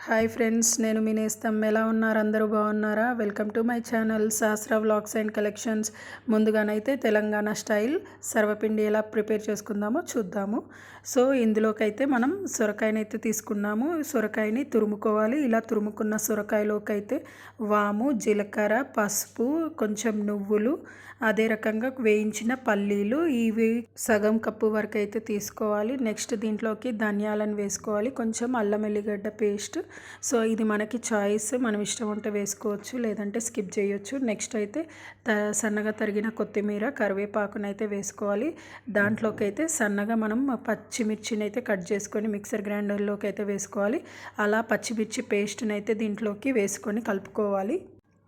Hi friends, నేను మీ నేస్తం. ఎలా ఉన్నారు? అందరూ బాగున్నారా? Welcome to my channel Shastra vlogs and collections. ముందుగానైతే తెలంగాణ స్టైల్ సర్వపిండి ఎలా ప్రిపేర్ చేసుకుందామో చూద్దాము. సో ఇందులోకైతే మనం సొరకాయనైతే తీసుకున్నాము. సొరకాయని తురుముకోవాలి. ఇలా తురుముకున్న సొరకాయలోకి అయితే వాము, జీలకర్ర, పసుపు, కొంచెం నువ్వులు, అదే రకంగా వేయించిన పల్లీలు, ఇవి సగం కప్పు వరకు అయితే తీసుకోవాలి. నెక్స్ట్ దీంట్లోకి ధనియాలను వేసుకోవాలి, కొంచెం అల్లం ఎల్లిగడ్డ పేస్ట్. సో ఇది మనకి చాయిస్, మనం ఇష్టం ఉంటే వేసుకోవచ్చు, లేదంటే స్కిప్ చేయొచ్చు. నెక్స్ట్ అయితే సన్నగా తరిగిన కొత్తిమీర, కరివేపాకునైతే అయితే వేసుకోవాలి. దాంట్లోకి అయితే సన్నగా మనం పచ్చిమిర్చిని అయితే కట్ చేసుకొని మిక్సర్ గ్రైండర్లోకి అయితే వేసుకోవాలి. అలా పచ్చిమిర్చి పేస్ట్ని అయితే దీంట్లోకి వేసుకొని కలుపుకోవాలి.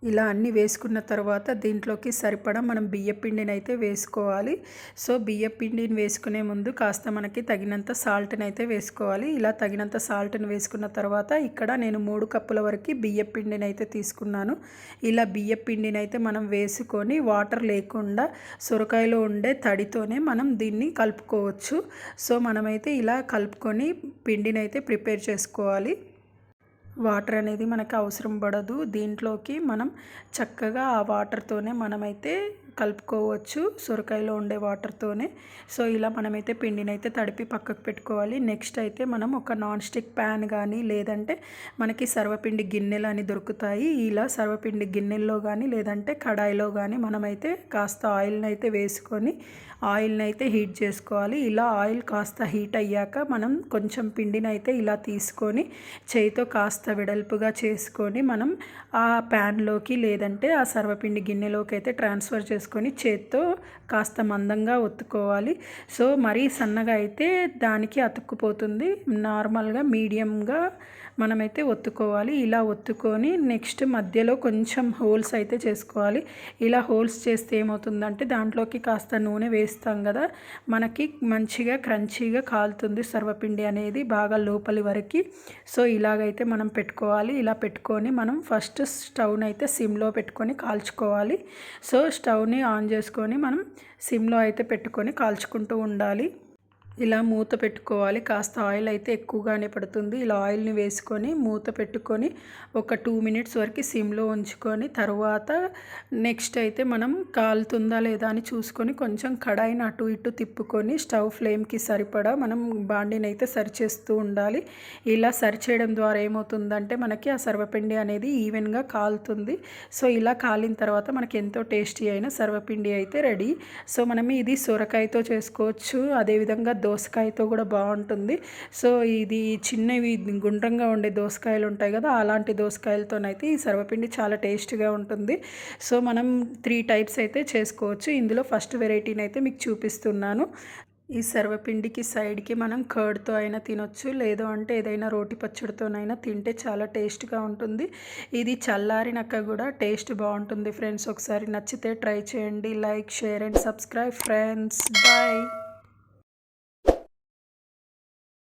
ఇలా అన్నీ వేసుకున్న తర్వాత దీంట్లోకి సరిపడా మనం బియ్యపిండిని అయితే వేసుకోవాలి. సో బియ్యపిండిని వేసుకునే ముందు కాస్త మనకి తగినంత సాల్ట్ని అయితే వేసుకోవాలి. ఇలా తగినంత సాల్ట్ని వేసుకున్న తర్వాత ఇక్కడ నేను 3 కప్పుల వరకు బియ్యపిండిని అయితే తీసుకున్నాను. ఇలా బియ్యపిండిని అయితే మనం వేసుకొని వాటర్ లేకుండా సొరకాయలో ఉండే తడితోనే మనం దీన్ని కలుపుకోవచ్చు. సో మనమైతే ఇలా కలుపుకొని పిండిని అయితే ప్రిపేర్ చేసుకోవాలి. వాటర్ అనేది మనకు అవసరం పడదు. దీంట్లోకి మనం చక్కగా ఆ వాటర్తోనే మనమైతే కలుపుకోవచ్చు, సొరకాయలో ఉండే వాటర్తోనే. సో ఇలా మనమైతే పిండిని అయితే తడిపి పక్కకు పెట్టుకోవాలి. నెక్స్ట్ అయితే మనం ఒక నాన్ స్టిక్ ప్యాన్ కానీ, లేదంటే మనకి సర్వపిండి గిన్నెలు అని దొరుకుతాయి. ఇలా సర్వపిండి గిన్నెల్లో కానీ, లేదంటే కడాయిలో కానీ మనమైతే కాస్త ఆయిల్ని అయితే వేసుకొని ఆయిల్ని అయితే హీట్ చేసుకోవాలి. ఇలా ఆయిల్ కాస్త హీట్ అయ్యాక మనం కొంచెం పిండిని అయితే ఇలా తీసుకొని చేయితో కాస్త వెడల్పుగా చేసుకొని మనం ఆ ప్యాన్లోకి, లేదంటే ఆ సర్వపిండి గిన్నెలోకి అయితే ట్రాన్స్ఫర్ చేసుకొని చేత్తో కాస్త మందంగా ఒత్తుకోవాలి. సో మరీ సన్నగా అయితే దానికి అతుక్కుపోతుంది. నార్మల్గా మీడియంగా మనమైతే ఒత్తుకోవాలి. ఇలా ఒత్తుకొని నెక్స్ట్ మధ్యలో కొంచెం హోల్స్ అయితే చేసుకోవాలి. ఇలా హోల్స్ చేస్తే ఏమవుతుందంటే దాంట్లోకి కాస్త నూనె వేస్తాం కదా, మనకి మంచిగా క్రంచీగా కాలుతుంది సర్వపిండి అనేది బాగా లోపలి వరకు. సో ఇలాగైతే మనం పెట్టుకోవాలి. ఇలా పెట్టుకొని మనం ఫస్ట్ స్టవ్ని అయితే సిమ్లో పెట్టుకొని కాల్చుకోవాలి. సో స్టవ్ని ఆన్ చేసుకొని మనం సిమ్లో అయితే పెట్టుకొని కాల్చుకుంటూ ఉండాలి. ఇలా మూత పెట్టుకోవాలి. కాస్త ఆయిల్ అయితే ఎక్కువగానే పడుతుంది. ఇలా ఆయిల్ని వేసుకొని మూత పెట్టుకొని ఒక 2 మినిట్స్ వరకు సిమ్లో ఉంచుకొని తర్వాత నెక్స్ట్ అయితే మనం కాలుతుందా లేదా అని చూసుకొని కొంచెం కడాయిని అటు ఇటు తిప్పుకొని స్టవ్ ఫ్లేమ్కి సరిపడా మనం బాండిని అయితే సరిచేస్తూ ఉండాలి. ఇలా సరిచేయడం ద్వారా ఏమవుతుందంటే మనకి ఆ సర్వపిండి అనేది ఈవెన్గా కాలుతుంది. సో ఇలా కాలిన తర్వాత మనకి ఎంతో టేస్టీ అయిన సర్వపిండి అయితే రెడీ. సో మనం ఇది సొరకాయతో చేసుకోవచ్చు, అదేవిధంగా దోసకాయతో కూడా బాగుంటుంది. సో ఇది చిన్నవి గుండ్రంగా ఉండే దోసకాయలు ఉంటాయి కదా, అలాంటి దోసకాయలతోనైతే ఈ సర్వపిండి చాలా టేస్ట్గా ఉంటుంది. సో మనం 3 టైప్స్ అయితే చేసుకోవచ్చు. ఇందులో ఫస్ట్ వెరైటీని అయితే మీకు చూపిస్తున్నాను. ఈ సర్వపిండికి సైడ్కి మనం కర్డ్తో అయినా తినొచ్చు, లేదు అంటే ఏదైనా రోటి పచ్చడితోనైనా తింటే చాలా టేస్ట్గా ఉంటుంది. ఇది చల్లారినాక కూడా టేస్ట్ బాగుంటుంది ఫ్రెండ్స్. ఒకసారి నచ్చితే ట్రై చేయండి. Like, share and subscribe friends. Bye.